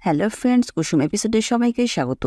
Hello friends, কুসুম এপিসোডে সবাইকে স্বাগত।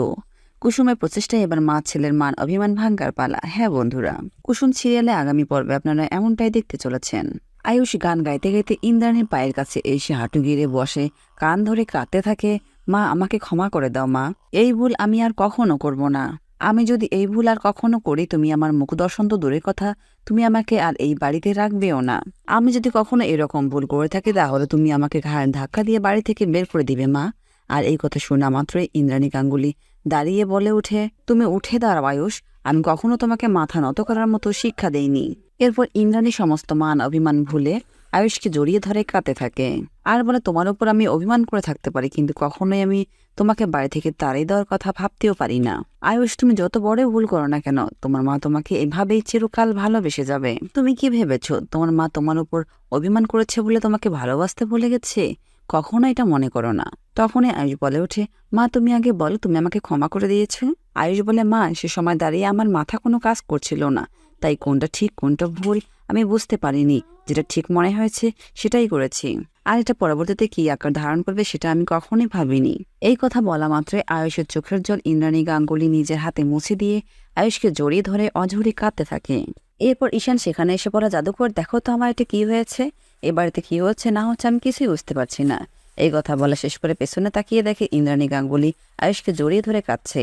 কুসুমের প্রচেষ্টায় এবার মা ছেলের মান অভিমান ভাঙ্গার পালা। হ্যাঁ বন্ধুরা, কুসুম সিরিয়ালে আগামী পর্বে আপনারা এমনটাই দেখতে চলেছেন। আয়ুষ গান গাইতে গাইতে ইন্দ্রাণীর পায়ের কাছে এসে হাঁটু গিরে বসে, কান ধরে কাঁদতে থাকে। মা, আমাকে ক্ষমা করে দাও মা, এই ভুল আমি আর কখনো করব না। আমি যদি এই ভুল আর কখনো করি, তুমি আমার মুখ দর্শন তো দূরের কথা, তুমি আমাকে আর এই বাড়িতে রাখবেও না। আমি যদি কখনো এরকম ভুল করে থাকি, তাহলে তুমি আমাকে ঘাড় ধাক্কা দিয়ে বাড়ি থেকে বের করে দিবে মা। আর এই কথা শোনা মাত্রই ইন্দ্রাণী গাঙ্গুলি দাঁড়িয়ে বলে উঠে, তুমি উঠে দাঁড়াও আয়ুষ, আমি কখনো তোমাকে মাথা নত করার মতো শিক্ষা দেইনি। এরপর ইন্দ্রাণী সমস্ত মান অভিমান ভুলে আয়ুষকে জড়িয়ে ধরে কাঁদতে থাকে আর বলে, তোমার উপর আমি অভিমান করে থাকতে পারি, কিন্তু কখনোই আমি তোমাকে বাড়ি থেকে তাড়িয়ে দেওয়ার কথা ভাবতেও পারি না। আয়ুষ, তুমি যত বড় ভুল করো না কেন, তোমার মা তোমাকে এভাবেই চিরকাল ভালোবেসে যাবে। তুমি কি ভেবেছো তোমার মা তোমার উপর অভিমান করেছে বলে তোমাকে ভালোবাসতে ভুলে গেছে? কখনো এটা মনে করো না। তখনই আয়ুষ বলে ওঠে, মা তুমি আগে বলো, তুমি আমাকে ক্ষমা করে দিয়েছো? আয়ুষ বলে, মা সে সময় দাঁড়িয়ে আমার মাথা কোনো কাজ করছিল না, তাই কোনটা ঠিক কোনটা ভুল আমি বুঝতে পারিনি। যেটা ঠিক মনে হয়েছে সেটাই করেছি, আর এটা পরবর্তীতে কি আকার ধারণ করবে সেটা আমি কখনোই ভাবিনি। এই কথা বলা মাত্রই আয়ুষের চোখের জল ইন্দ্রাণী গাঙ্গুলি নিজের হাতে মুছে দিয়ে আয়ুষকে জড়িয়ে ধরে অঝরে কাঁদতে থাকে। এরপর ঈশান সেখানে এসে পড়া, জাদুকর দেখো তো আমার এটা কি হয়েছে, এ বাড়িতে কি হচ্ছে না হচ্ছে আমি কিছুই বুঝতে পারছি না। এই কথা বলা শেষ করে পেছনে তাকিয়ে দেখে ইন্দ্রাণী গাঙ্গুলি আয়ুষকে জড়িয়ে ধরে কাঁদছে।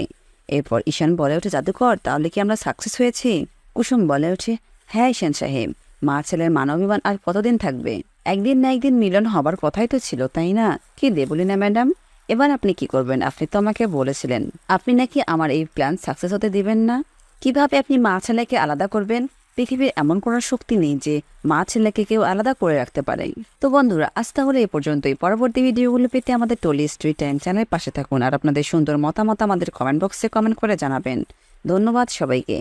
এরপর ঈশান বলে ওঠে, জাদুকর তাহলে কি আমরা সাকসেস হয়েছি? কুসুম বলে ওঠে, হ্যাঁ ঈশান সাহেব, মা ছেলের মানবিমান আর কতদিন থাকবে? একদিন না একদিন মিলন হবার কথাই তো ছিল, তাই না? কি দেবলি না ম্যাডাম, এবার আপনি কি করবেন? আপনি তো আমাকে বলেছিলেন আপনি নাকি আমার এই প্ল্যান সাকসেস হতে দিবেন না। কিভাবে আপনি মা ছেলেকে আলাদা করবেন? পৃথিবীর এমন করার শক্তি নেই যে মা ছেলেকে কেউ আলাদা করে রাখতে পারে। তো বন্ধুরা, আজ তাহলে এ পর্যন্তই। পরবর্তী ভিডিওগুলো পেতে আমাদের টলি স্টোরি টাইম চ্যানেলের পাশে থাকুন আর আপনাদের সুন্দর মতামত আমাদের কমেন্ট বক্সে কমেন্ট করে জানাবেন। ধন্যবাদ সবাইকে।